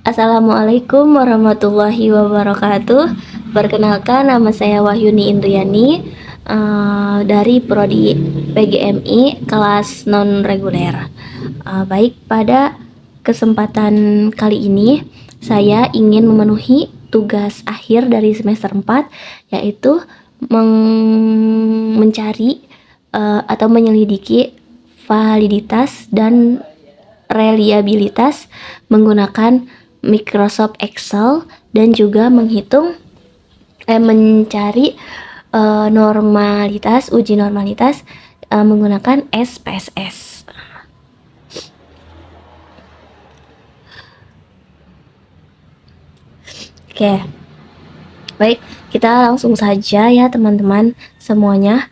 Assalamualaikum warahmatullahi wabarakatuh. Perkenalkan, nama saya Wahyuni Indriani, dari Prodi PGMI kelas non reguler. Baik, pada kesempatan kali ini saya ingin memenuhi tugas akhir dari semester 4, yaitu mencari atau menyelidiki validitas dan reliabilitas menggunakan Microsoft Excel, dan juga mencari uji normalitas menggunakan SPSS. Oke, baik, kita langsung saja ya teman-teman semuanya.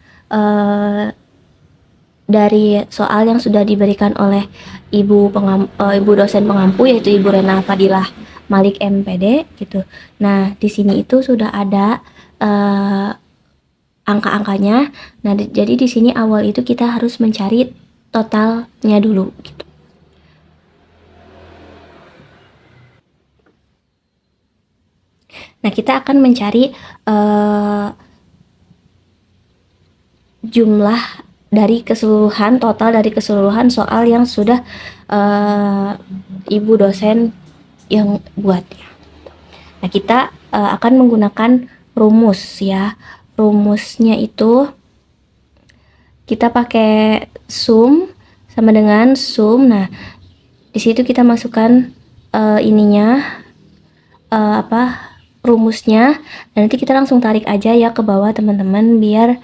Dari soal yang sudah diberikan oleh ibu dosen pengampu, yaitu Ibu Rena Fadilah Malik MPD gitu. Nah, di sini itu sudah ada angka-angkanya. Nah, jadi di sini awal itu kita harus mencari totalnya dulu gitu. Nah, kita akan mencari jumlah dari keseluruhan, total dari keseluruhan soal yang sudah ibu dosen yang buat ya. Nah, kita akan menggunakan rumus ya. Rumusnya itu kita pakai sum sama dengan sum. Nah, di situ kita masukkan rumusnya, dan nanti kita langsung tarik aja ya ke bawah teman-teman, biar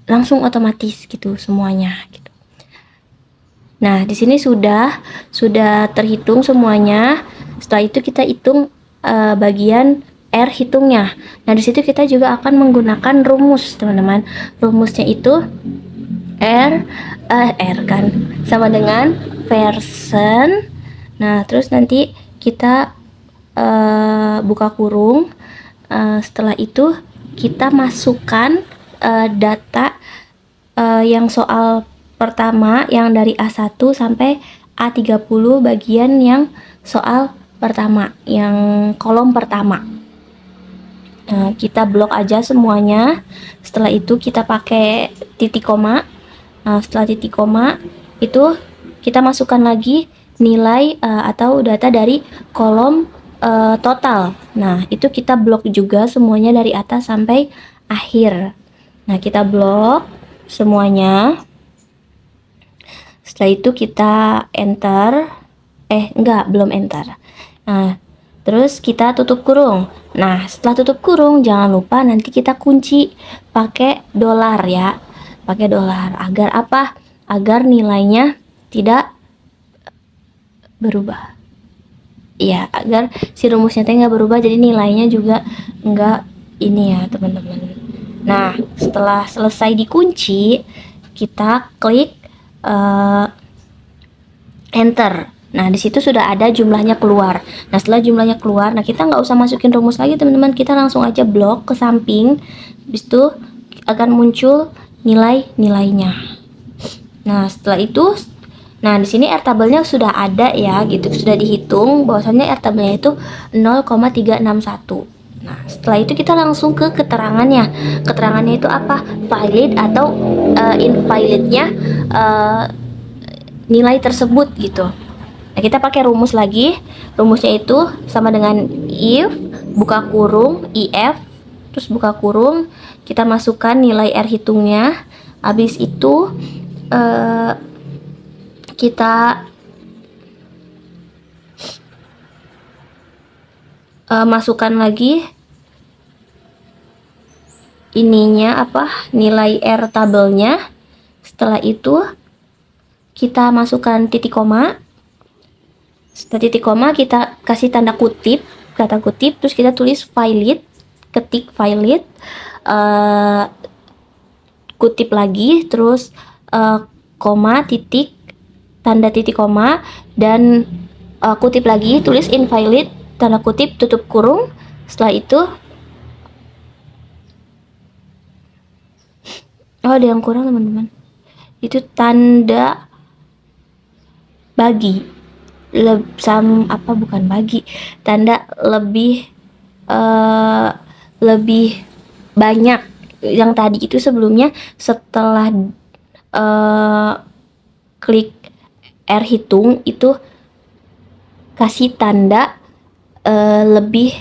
langsung otomatis gitu semuanya gitu. Nah, di sini sudah terhitung semuanya. Setelah itu kita hitung bagian R hitungnya. Nah, di situ kita juga akan menggunakan rumus, teman-teman. Rumusnya itu R kan sama dengan persen. Nah, terus nanti kita buka kurung. Setelah itu kita masukkan data yang soal pertama yang dari A1 sampai A30, bagian yang soal pertama, yang kolom pertama. Kita blok aja semuanya. Setelah itu kita pakai titik koma. Setelah titik koma itu kita masukkan lagi nilai atau data dari kolom total. Nah, itu kita blok juga semuanya dari atas sampai akhir. Nah, kita blok semuanya. Setelah itu kita enter. Belum enter. Nah, terus kita tutup kurung. Nah, setelah tutup kurung, jangan lupa nanti kita kunci pakai dolar ya. Pakai dolar. Agar apa? Agar nilainya tidak berubah. Ya, agar si rumusnya nggak berubah, jadi nilainya juga nggak ini ya teman-teman. Nah, setelah selesai dikunci, kita klik enter. Nah, di situ sudah ada jumlahnya keluar. Nah, setelah jumlahnya keluar, nah kita nggak usah masukin rumus lagi teman-teman, kita langsung aja blok ke samping. Habis itu akan muncul nilai-nilainya. Nah, setelah itu, nah di sini R tabelnya sudah ada ya, gitu, sudah dihitung bahwasannya R tabelnya itu 0,361. Nah, setelah itu kita langsung ke keterangannya. Keterangannya itu apa? Valid atau invalidnya nilai tersebut gitu. Nah, kita pakai rumus lagi. Rumusnya itu sama dengan if, buka kurung, if, terus buka kurung, kita masukkan nilai R hitungnya. Habis itu kita masukkan lagi nilai R tabelnya. Setelah itu kita masukkan titik koma. Setelah titik koma kita kasih tanda kutip, kata kutip, terus kita tulis valid, ketik valid, kutip lagi, terus koma, titik, tanda titik koma, dan kutip lagi, tulis invalid, tanda kutip, tutup kurung. Setelah itu ada yang kurang teman-teman, itu tanda bagi. tanda lebih banyak. Yang tadi itu sebelumnya setelah klik R hitung itu kasih tanda lebih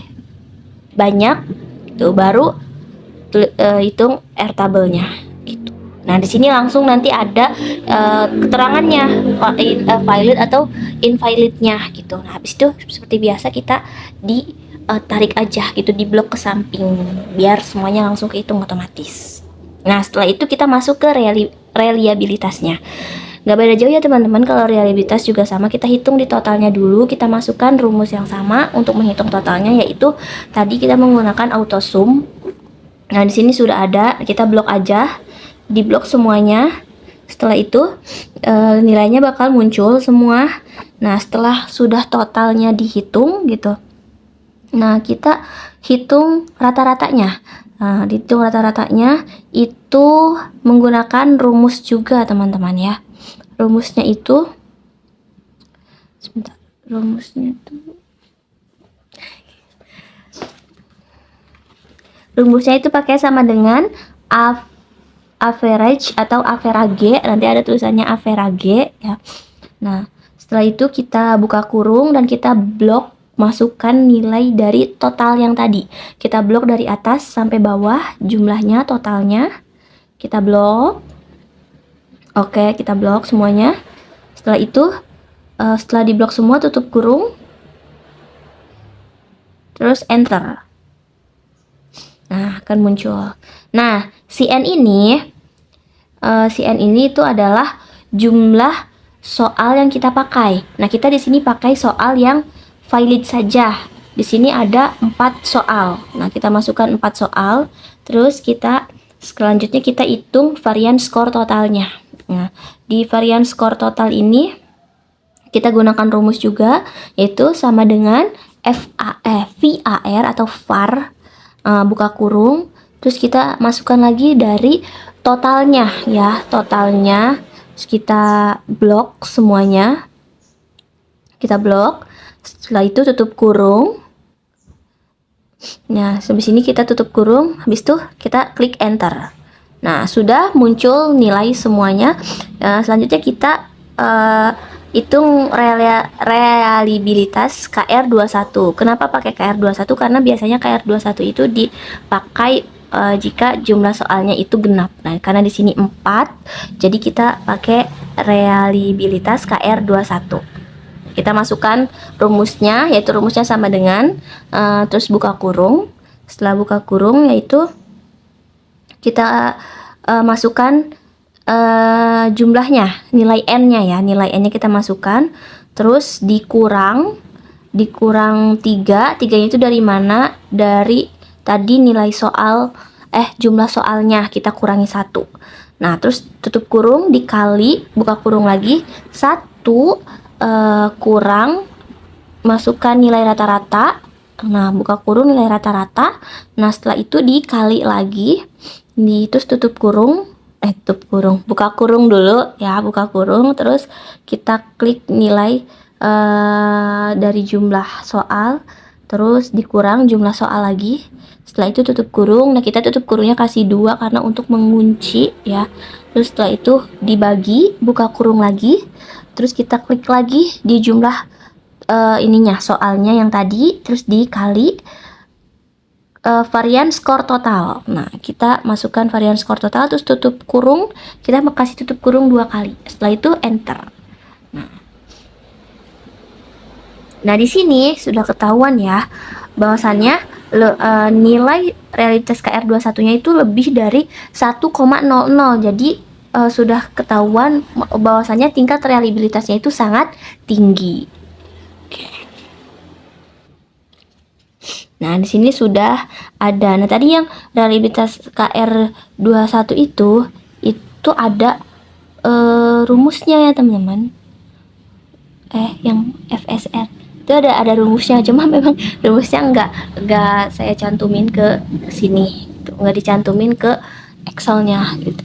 banyak, itu baru hitung R tabelnya gitu. Nah di sini langsung nanti ada keterangannya, valid atau invalidnya gitu. Nah habis itu seperti biasa kita tarik aja gitu, di blok ke samping biar semuanya langsung kehitung otomatis. Nah setelah itu kita masuk ke reliabilitasnya. Gak beda jauh ya teman-teman, kalau reliabilitas juga sama, kita hitung di totalnya dulu, kita masukkan rumus yang sama untuk menghitung totalnya, yaitu tadi kita menggunakan auto sum. Nah di sini sudah ada, kita blok aja, di blok semuanya. Setelah itu nilainya bakal muncul semua. Nah setelah sudah totalnya dihitung gitu, nah kita hitung rata-ratanya. Nah dihitung rata-ratanya itu menggunakan rumus juga teman-teman ya. Rumusnya itu pakai sama dengan average atau average, nanti ada tulisannya average ya. Nah setelah itu kita buka kurung dan kita blok, masukkan nilai dari total yang tadi. Kita blok dari atas sampai bawah jumlahnya, totalnya kita blok. Oke, kita blok semuanya. Setelah itu setelah diblok semua, tutup kurung, terus enter. Nah akan muncul. Nah CN ini itu adalah jumlah soal yang kita pakai. Nah kita di sini pakai soal yang valid saja. Di sini ada 4 soal. Nah kita masukkan 4 soal, terus kita selanjutnya kita hitung varian skor totalnya. Nah di varian skor total ini kita gunakan rumus juga, yaitu sama dengan VAR atau VAR, buka kurung, terus kita masukkan lagi dari totalnya ya, totalnya. Terus kita blok semuanya, kita blok. Setelah itu tutup kurung. Nah habis ini kita tutup kurung, habis itu kita klik enter. Nah sudah muncul nilai semuanya. Selanjutnya kita hitung reliabilitas KR21. Kenapa pakai KR21? Karena biasanya KR21 itu dipakai jika jumlah soalnya itu genap. Nah, karena di sini 4, jadi kita pakai reliabilitas KR21. Kita masukkan rumusnya, yaitu rumusnya sama dengan terus buka kurung. Setelah buka kurung, yaitu kita masukkan jumlahnya, nilai n-nya ya, nilai n-nya kita masukkan, terus dikurang 3. 3-nya itu dari mana? Dari tadi nilai soal, jumlah soalnya kita kurangi 1. Nah terus tutup kurung, dikali, buka kurung lagi, 1 kurang, masukkan nilai rata-rata. Nah buka kurung, nilai rata-rata. Nah setelah itu dikali lagi, terus tutup kurung, buka kurung dulu ya, buka kurung, terus kita klik nilai dari jumlah soal, terus dikurang jumlah soal lagi. Setelah itu tutup kurung. Nah kita tutup kurungnya kasih 2 karena untuk mengunci ya. Terus setelah itu dibagi, buka kurung lagi, terus kita klik lagi di jumlah ininya, soalnya yang tadi, terus dikali varian skor total. Nah kita masukkan varian skor total, terus tutup kurung, kita kasih tutup kurung 2 kali. Setelah itu enter. Nah di sini sudah ketahuan ya bahwasannya nilai realitas KR21 nya itu lebih dari 1,00. Jadi sudah ketahuan bahwasannya tingkat reliabilitasnya itu sangat tinggi. Nah, di sini sudah ada. Nah, tadi yang reliabilitas KR21 itu ada rumusnya ya, teman-teman. Yang FSR itu ada rumusnya, cuma memang rumusnya enggak saya cantumin ke sini, enggak dicantumin ke Excelnya gitu.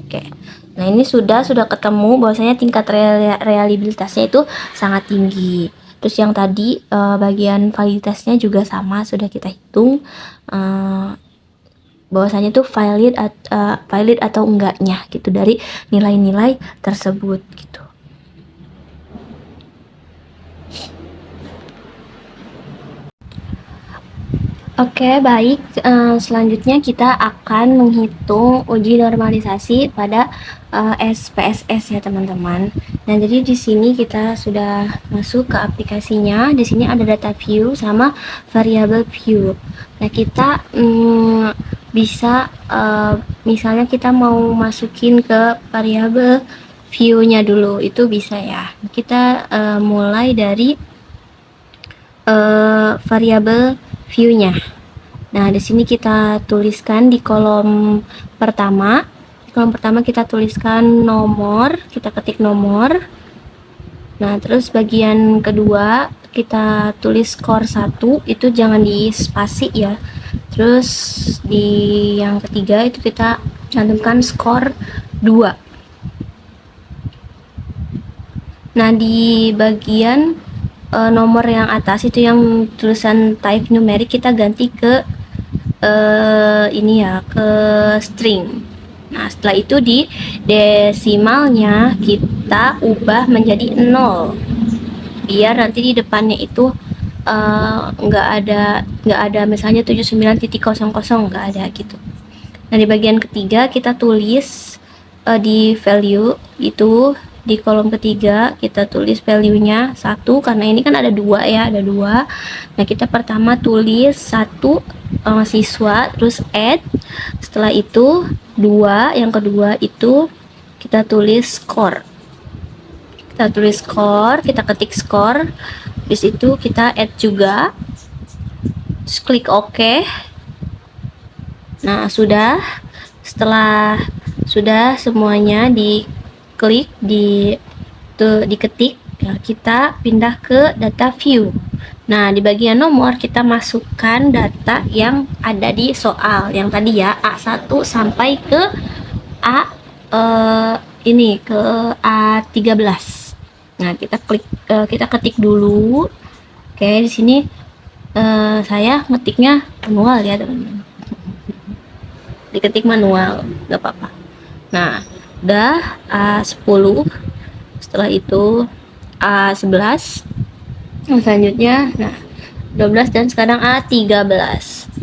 Oke. Nah, ini sudah ketemu bahwasanya tingkat reliabilitasnya itu sangat tinggi. Terus yang tadi bagian validitasnya juga sama, sudah kita hitung bahwasanya itu valid atau enggaknya gitu dari nilai-nilai tersebut gitu. Oke, baik. Selanjutnya kita akan menghitung uji normalisasi pada SPSS ya, teman-teman. Nah, jadi di sini kita sudah masuk ke aplikasinya. Di sini ada data view sama variable view. Nah, kita bisa misalnya kita mau masukin ke variable view-nya dulu, itu bisa ya. Kita mulai dari variable view-nya. Nah, di sini kita tuliskan di kolom pertama. Di kolom pertama kita tuliskan nomor, kita ketik nomor. Nah, terus bagian kedua kita tulis skor 1, itu jangan di spasi ya. Terus di yang ketiga itu kita cantumkan skor 2. Nah, di bagian nomor yang atas itu yang tulisan type numerik kita ganti ke ini ya, ke string. Nah, setelah itu di desimalnya kita ubah menjadi 0 biar nanti di depannya itu nggak ada misalnya 79.00, nggak ada gitu. Nah, di bagian ketiga kita tulis di value itu di kolom ketiga kita tulis value-nya 1, karena ini kan ada 2 ya, ada 2. Nah, kita pertama tulis 1 siswa, terus add, setelah itu 2, yang kedua itu kita tulis skor. Kita tulis skor, kita ketik skor, di situ kita add juga, terus klik OK. Nah, setelah sudah semuanya diklik, diketik, ya, kita pindah ke data view. Nah, di bagian nomor kita masukkan data yang ada di soal yang tadi ya, A1 sampai ke ke A13. Nah, kita ketik dulu. Oke, di sini saya ngetiknya manual ya, teman-teman. Diketik manual, nggak apa-apa. Nah, udah A10, setelah itu A11, selanjutnya 12, dan sekarang A13.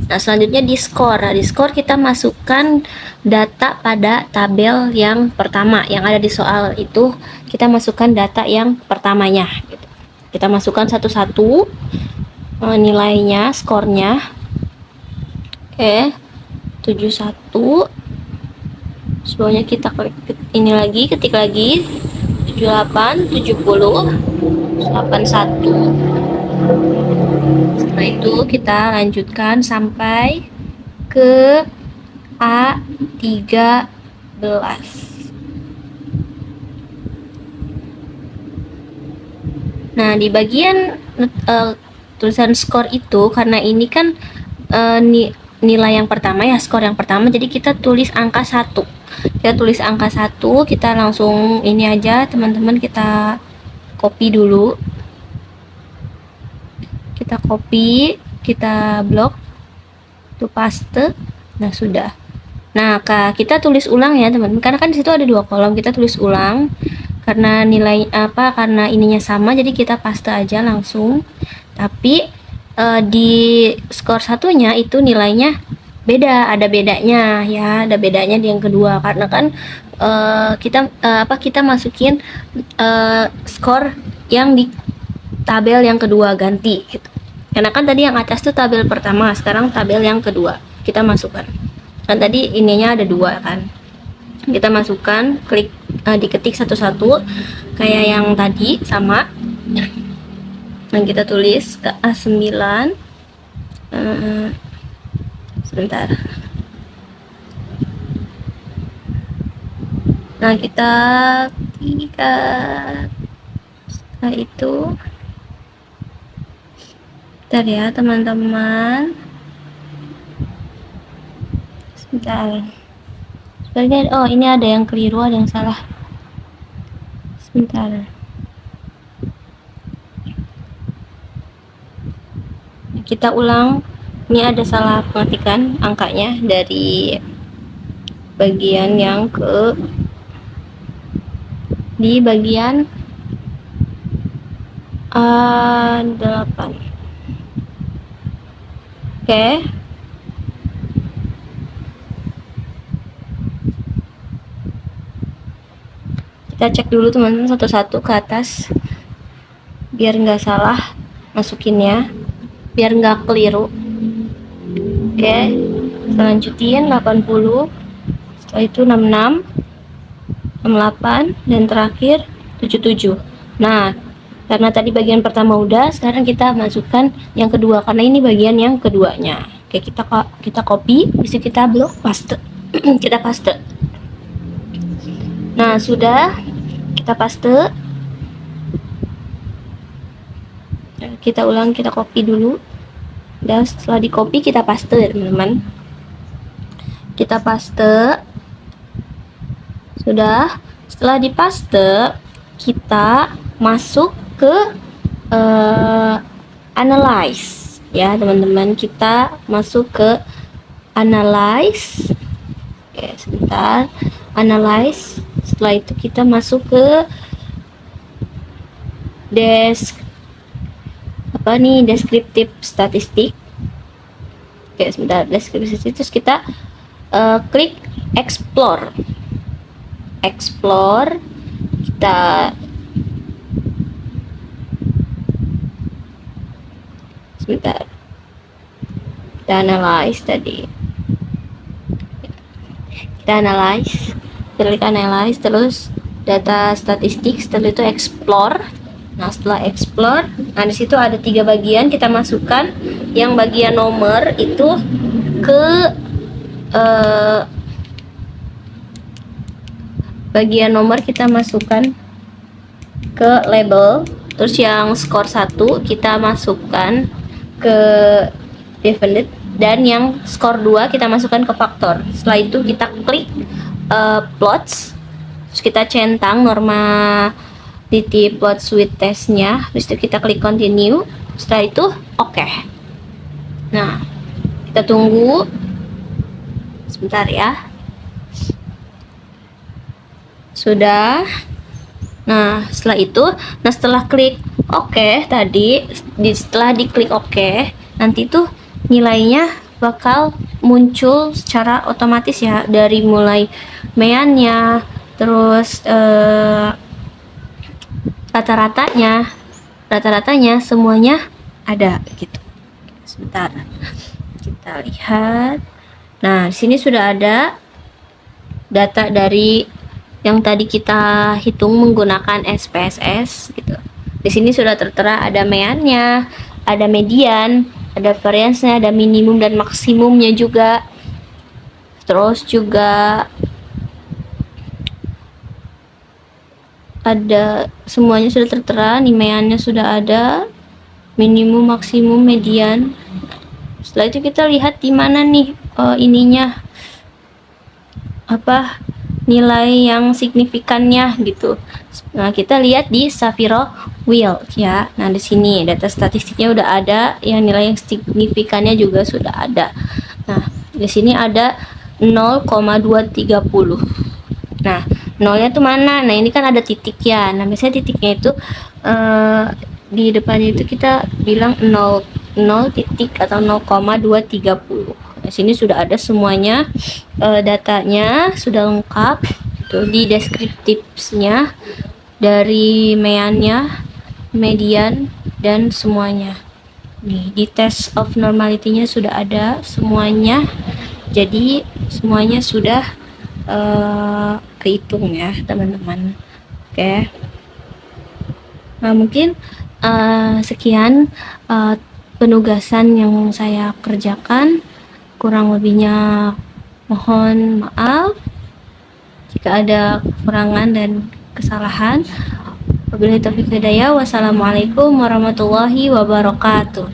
Nah, selanjutnya di skor. Nah, di skor kita masukkan data pada tabel yang pertama yang ada di soal itu, kita masukkan data yang pertamanya gitu. Kita masukkan satu-satu nilainya, skornya. Oke, 71. Sebelumnya kita klik ini lagi, ketik lagi 78, 70, 81. Setelah itu kita lanjutkan sampai ke A13. Nah, di bagian tulisan skor itu, karena ini kan nilai yang pertama ya, skor yang pertama, jadi kita tulis angka 1. Kita tulis angka 1, kita langsung ini aja, teman-teman, kita copy dulu. Kita copy, kita blok, itu paste. Nah, sudah. Nah, kita tulis ulang ya, teman-teman, karena kan di situ ada 2 kolom, kita tulis ulang. Karena karena ininya sama, jadi kita paste aja langsung. Tapi di skor satunya itu nilainya beda, ada bedanya ya, ada bedanya di yang kedua, karena kan kita masukin skor yang di tabel yang kedua, ganti gitu. Karena kan tadi yang atas tuh tabel pertama, sekarang tabel yang kedua kita masukkan. Kan tadi ininya ada 2 kan, kita masukkan, klik diketik satu-satu kayak yang tadi sama. Dan kita tulis ke A9. Sebentar. Nah, kita setelah itu, bentar ya, teman-teman. Sebentar. Oh, ini ada yang keliru, ada yang salah. Sebentar. Kita ulang. Ini ada salah pengetikan angkanya dari bagian yang di bagian 8. Oke. Kita cek dulu teman-teman satu-satu ke atas biar nggak salah masukinnya, biar nggak keliru. Oke, selanjutin 80, setelah itu 66, 68, dan terakhir 77. Nah, karena tadi bagian pertama udah, sekarang kita masukkan yang kedua karena ini bagian yang keduanya. Oke, kita copy, bisa kita blok paste. Kita paste. Nah, sudah kita paste. Kita ulang, kita copy dulu. Dan setelah di copy kita paste ya teman-teman. Kita paste. Sudah. Setelah di paste, kita masuk ke analyze ya teman-teman. Kita masuk ke analyze. Oke, sebentar. Analyze. Setelah itu kita masuk ke deskriptif statistik. Oke, sebentar, deskriptif statistik. Terus kita klik explore. Kita sebentar, kita analyze tadi, kita analyze, klik analyze, terus data statistik, setelah itu explore. Nah, setelah explore, nah di situ ada 3 bagian, kita masukkan yang bagian nomor itu ke bagian nomor kita masukkan ke label, terus yang skor 1 kita masukkan ke definite, dan yang skor 2 kita masukkan ke faktor. Setelah itu kita klik plots, terus kita centang norma titik plots with testnya, terus itu kita klik continue. Setelah itu oke. Nah, kita tunggu sebentar ya. Sudah. Nah, setelah klik oke tadi, setelah diklik oke, nanti tuh nilainya bakal muncul secara otomatis ya, dari mulai meannya, terus rata-ratanya semuanya ada gitu. Sebentar, kita lihat. Nah, di sini sudah ada data dari yang tadi kita hitung menggunakan SPSS gitu. Di sini sudah tertera ada meannya, ada median, ada variance-nya, ada minimum dan maksimumnya juga. Terus juga ada, semuanya sudah tertera, nih meannya sudah ada, minimum, maksimum, median. Setelah itu kita lihat di mana nih ininya, apa nilai yang signifikannya gitu. Nah, kita lihat di Shapiro Wheel ya. Nah, di sini data statistiknya udah ada, yang nilai yang signifikannya juga sudah ada. Nah, di sini ada 0,230. Nah, nolnya tuh mana? Nah, ini kan ada titik ya. Nah, biasanya titiknya itu di depannya itu kita bilang 0 titik atau 0,230. Di sini sudah ada semuanya, datanya sudah lengkap tuh di deskriptifnya, dari meannya, median, dan semuanya. Nih, di test of normality-nya sudah ada semuanya. Jadi semuanya sudah kehitung ya teman-teman. Oke. Nah, mungkin sekian penugasan yang saya kerjakan. Kurang lebihnya mohon maaf jika ada kekurangan dan kesalahan. Wabillahi taufiq hidayah. Wassalamualaikum warahmatullahi wabarakatuh.